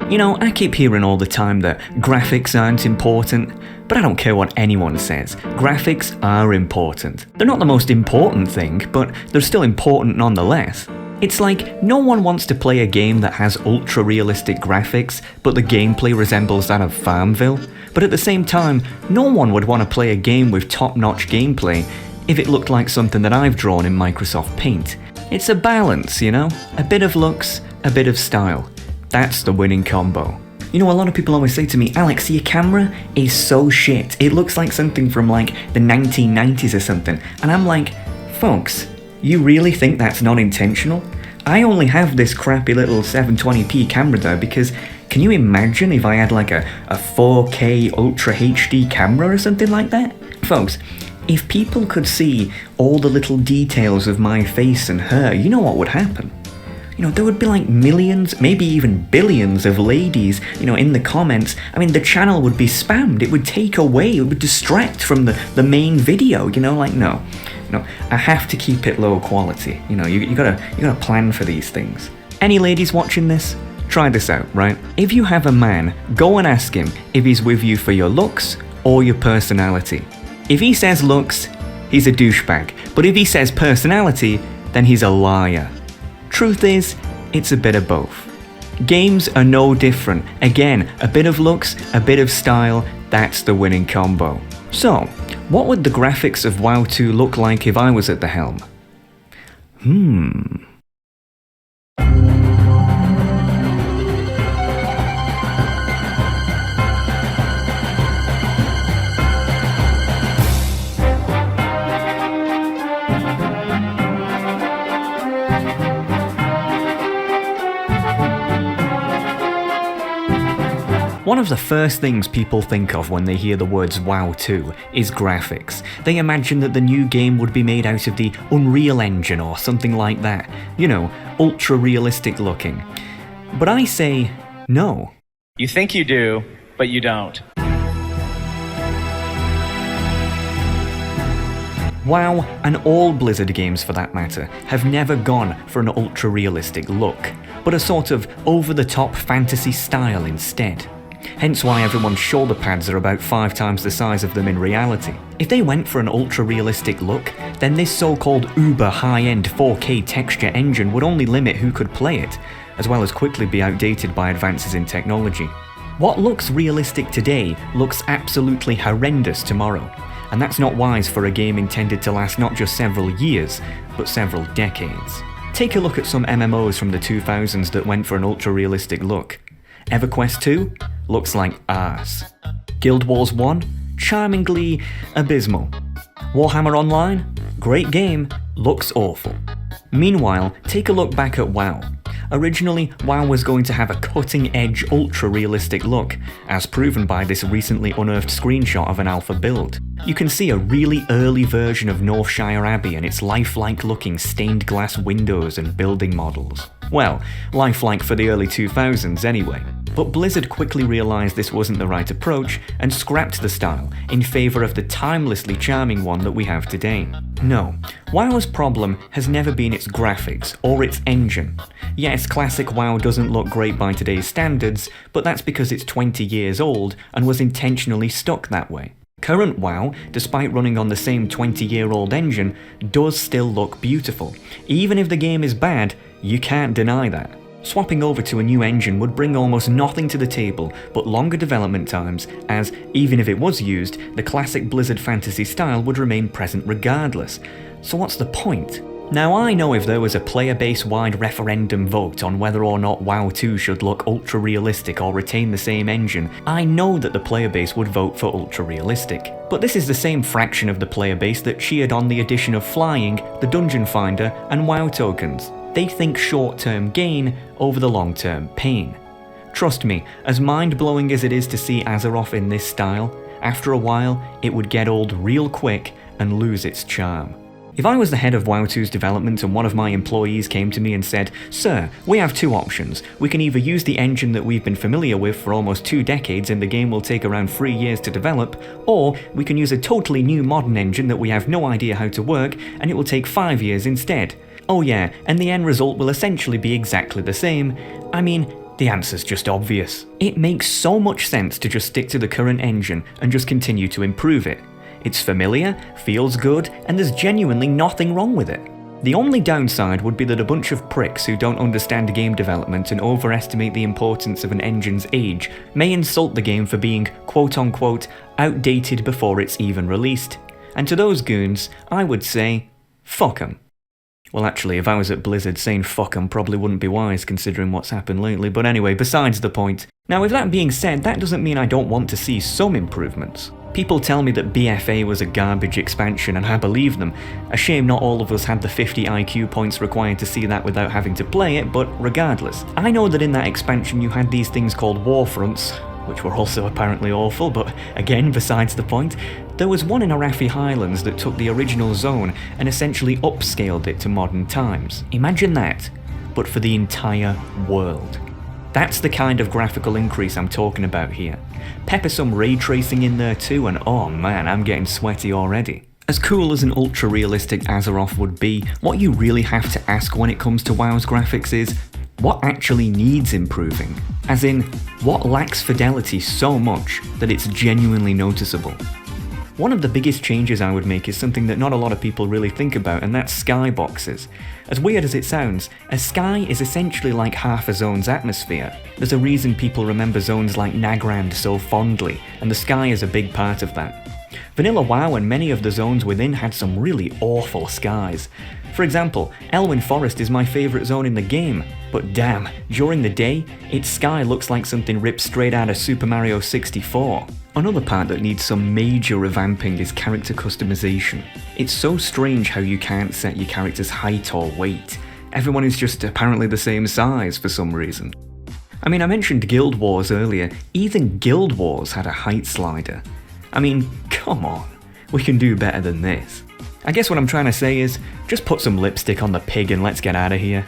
You know, I keep hearing all the time that graphics aren't important, but I don't care what anyone says. Graphics are important. They're not the most important thing, but they're still important nonetheless. It's like, no one wants to play a game that has ultra-realistic graphics, but the gameplay resembles that of Farmville. But at the same time, no one would want to play a game with top-notch gameplay if it looked like something that I've drawn in Microsoft Paint. It's a balance, you know? A bit of looks, a bit of style. That's the winning combo. You know, a lot of people always say to me, Alex, your camera is so shit. It looks like something from like the 1990s or something. And I'm like, folks, you really think that's not intentional? I only have this crappy little 720p camera though because can you imagine if I had like a 4K Ultra HD camera or something like that? Folks, if people could see all the little details of my face and hair, you know what would happen? You know, there would be like millions, maybe even billions of ladies, you know, in the comments. I mean, the channel would be spammed. It would take away, it would distract from the main video, you know, like, no. I have to keep it low quality. You know, you gotta plan for these things. Any ladies watching this? Try this out, right? If you have a man, go and ask him if he's with you for your looks or your personality. If he says looks, he's a douchebag. But if he says personality, then he's a liar. Truth is, it's a bit of both. Games are no different. Again, a bit of looks, a bit of style, that's the winning combo. So, what would the graphics of WoW 2 look like if I was at the helm? One of the first things people think of when they hear the words WoW 2 is graphics. They imagine that the new game would be made out of the Unreal Engine or something like that. You know, ultra-realistic looking. But I say, no. You think you do, but you don't. WoW, and all Blizzard games for that matter, have never gone for an ultra-realistic look, but a sort of over-the-top fantasy style instead. Hence why everyone's shoulder pads are about 5 times the size of them in reality. If they went for an ultra-realistic look, then this so-called uber high-end 4K texture engine would only limit who could play it, as well as quickly be outdated by advances in technology. What looks realistic today looks absolutely horrendous tomorrow, and that's not wise for a game intended to last not just several years, but several decades. Take a look at some MMOs from the 2000s that went for an ultra-realistic look. EverQuest 2? Looks like arse. Guild Wars 1? Charmingly abysmal. Warhammer Online? Great game, looks awful. Meanwhile, take a look back at WoW. Originally, WoW was going to have a cutting-edge, ultra-realistic look, as proven by this recently unearthed screenshot of an alpha build. You can see a really early version of Northshire Abbey and its lifelike-looking stained glass windows and building models. Well, lifelike for the early 2000s anyway. But Blizzard quickly realised this wasn't the right approach and scrapped the style in favour of the timelessly charming one that we have today. No, WoW's problem has never been its graphics or its engine. Yes, classic WoW doesn't look great by today's standards, but that's because it's 20 years old and was intentionally stuck that way. Current WoW, despite running on the same 20-year-old engine, does still look beautiful. Even if the game is bad, you can't deny that. Swapping over to a new engine would bring almost nothing to the table but longer development times, as, even if it was used, the classic Blizzard fantasy style would remain present regardless. So what's the point? Now I know if there was a player base-wide referendum vote on whether or not WoW 2 should look ultra-realistic or retain the same engine, I know that the player base would vote for ultra-realistic. But this is the same fraction of the player base that cheered on the addition of flying, the dungeon finder, and WoW tokens. They think short-term gain over the long-term pain. Trust me, as mind-blowing as it is to see Azeroth in this style, after a while it would get old real quick and lose its charm. If I was the head of WoW 2's development and one of my employees came to me and said, "Sir, we have 2 options. We can either use the engine that we've been familiar with for almost 2 decades and the game will take around 3 years to develop, or we can use a totally new modern engine that we have no idea how to work and it will take 5 years instead. Oh yeah, and the end result will essentially be exactly the same. I mean, The answer's just obvious. It makes so much sense to just stick to the current engine and just continue to improve it. It's familiar, feels good, and there's genuinely nothing wrong with it. The only downside would be that a bunch of pricks who don't understand game development and overestimate the importance of an engine's age may insult the game for being quote-unquote outdated before it's even released. And to those goons, I would say, fuck 'em. Well, actually, if I was at Blizzard, saying fuck 'em probably wouldn't be wise considering what's happened lately, but anyway, besides the point. Now, with that being said, that doesn't mean I don't want to see some improvements. People tell me that BFA was a garbage expansion, and I believe them. A shame not all of us had the 50 IQ points required to see that without having to play it, but regardless. I know that in that expansion you had these things called warfronts, which were also apparently awful, but again, besides the point. There was one in Arathi Highlands that took the original zone and essentially upscaled it to modern times. Imagine that, but for the entire world. That's the kind of graphical increase I'm talking about here. Pepper some ray tracing in there too, and oh man, I'm getting sweaty already. As cool as an ultra-realistic Azeroth would be, what you really have to ask when it comes to WoW's graphics is, what actually needs improving? As in, what lacks fidelity so much that it's genuinely noticeable? One of the biggest changes I would make is something that not a lot of people really think about, and that's skyboxes. As weird as it sounds, a sky is essentially like half a zone's atmosphere. There's a reason people remember zones like Nagrand so fondly, and the sky is a big part of that. Vanilla WoW and many of the zones within had some really awful skies. For example, Elwyn Forest is my favourite zone in the game, but damn, during the day, its sky looks like something ripped straight out of Super Mario 64. Another part that needs some major revamping is character customization. It's so strange how you can't set your character's height or weight. Everyone is just apparently the same size for some reason. I mean, I mentioned Guild Wars earlier, even Guild Wars had a height slider. I mean, come on, we can do better than this. I guess what I'm trying to say is, just put some lipstick on the pig and let's get out of here.